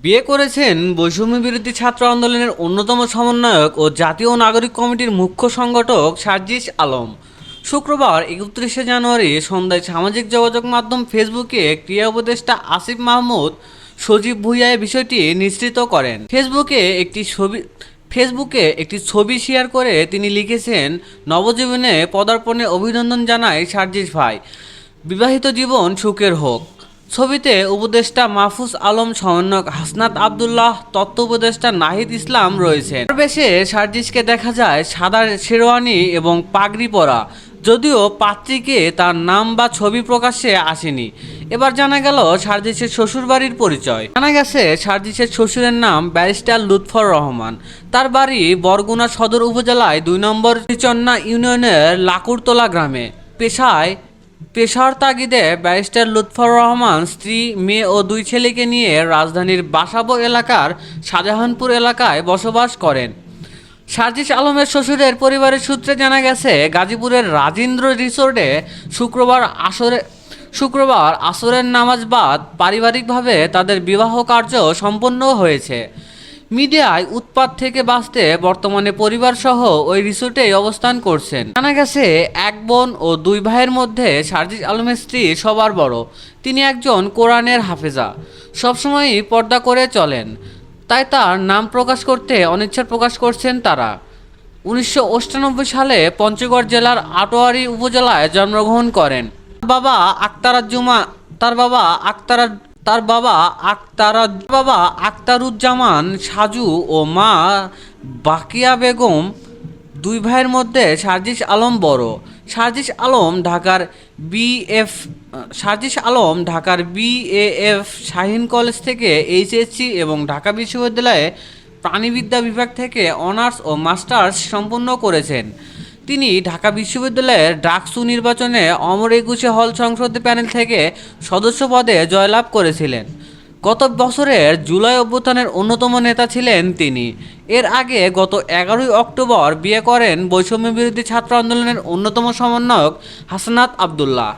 বিয়ে করেছেন বৈষম্য বিরোধী ছাত্র আন্দোলনের অন্যতম সমন্বয়ক ও জাতীয় নাগরিক কমিটির মুখ্য সংগঠক সার্জিস আলম। শুক্রবার 31শে জানুয়ারি সন্ধ্যায় সামাজিক যোগাযোগ মাধ্যম ফেসবুকে ক্রীড়া উপদেষ্টা আসিফ মাহমুদ সজীব ভুঁইয়া বিষয়টি নিশ্চিত করেন। ফেসবুকে একটি ছবি শেয়ার করে তিনি লিখেছেন, নবজীবনে পদার্পণে অভিনন্দন জানাই সার্জিস ভাই, বিবাহিত জীবন সুখের হোক। ছবিতে উপদেষ্টা মাহফুজ আলম, সমন্বয়ক হাসনাত আবদুল্লাহ, তথ্য উপদেষ্টা নাহিদ ইসলাম রয়েছেন। বেশে সার্জিসকে দেখা যায় সাদা শেরওয়ানি এবং পাগড়ি পরা, যদিও পাত্রীকে তার নাম বা ছবি প্রকাশ্যে আসেনি। এবার জানা গেল সার্জিসের শ্বশুরবাড়ির পরিচয়। জানা গেছে সার্জিসের শ্বশুরের নাম ব্যারিস্টার লুৎফর রহমান। তার বাড়ি বরগুনা সদর উপজেলায় 2 নম্বর চন্না ইউনিয়নের লাকুরতলা গ্রামে। পেশার তাগিদে ব্যারিস্টার লুৎফর রহমান স্ত্রী, মেয়ে ও 2 ছেলেকে নিয়ে রাজধানীর বাসাবো এলাকার শাহজাহানপুর এলাকায় বসবাস করেন। সার্জিস আলমের শ্বশুরের পরিবারের সূত্রে জানা গেছে, গাজীপুরের রাজেন্দ্র রিসোর্টে শুক্রবার আসরের নামাজ বাদ পারিবারিকভাবে তাদের বিবাহ কার্য সম্পন্ন হয়েছে। মিডিয়ায় উৎপাত থেকে বাঁচতে বর্তমানে পরিবারসহ ওই রিসোর্টেই অবস্থান করছেন। জানা গেছে, 1 বোন ও 2 ভাইয়ের মধ্যে সার্জিস আলমের স্ত্রী সবার বড়। তিনি একজন কোরআনের হাফেজা, সবসময়ই পর্দা করে চলেন, তাই তার নাম প্রকাশ করতে অনিচ্ছা প্রকাশ করছেন তারা। 1998 সালে পঞ্চগড় জেলার আটোয়ারী উপজেলায় জন্মগ্রহণ করেন। তার বাবা আখতারুজ্জামান সাজু ও মা বাকিয়া বেগম। 2 ভাইয়ের মধ্যে সার্জিস আলম বড়। সার্জিস আলম ঢাকার বিএএফ শাহীন কলেজ থেকে এইচএসসি এবং ঢাকা বিশ্ববিদ্যালয়ে প্রাণিবিদ্যা বিভাগ থেকে অনার্স ও মাস্টার্স সম্পন্ন করেছেন। তিনি ঢাকা বিশ্ববিদ্যালয়ের ডাকসু নির্বাচনে অমর একুশে হল সংসদ প্যানেল থেকে সদস্য পদে জয়লাভ করেছিলেন। গত বছরের জুলাই অভ্যুত্থানের অন্যতম নেতা ছিলেন তিনি। এর আগে গত 11ই অক্টোবর বিয়ে করেন বৈষম্য বিরোধী ছাত্র আন্দোলনের অন্যতম সমন্বয়ক হাসনাত আবদুল্লাহ।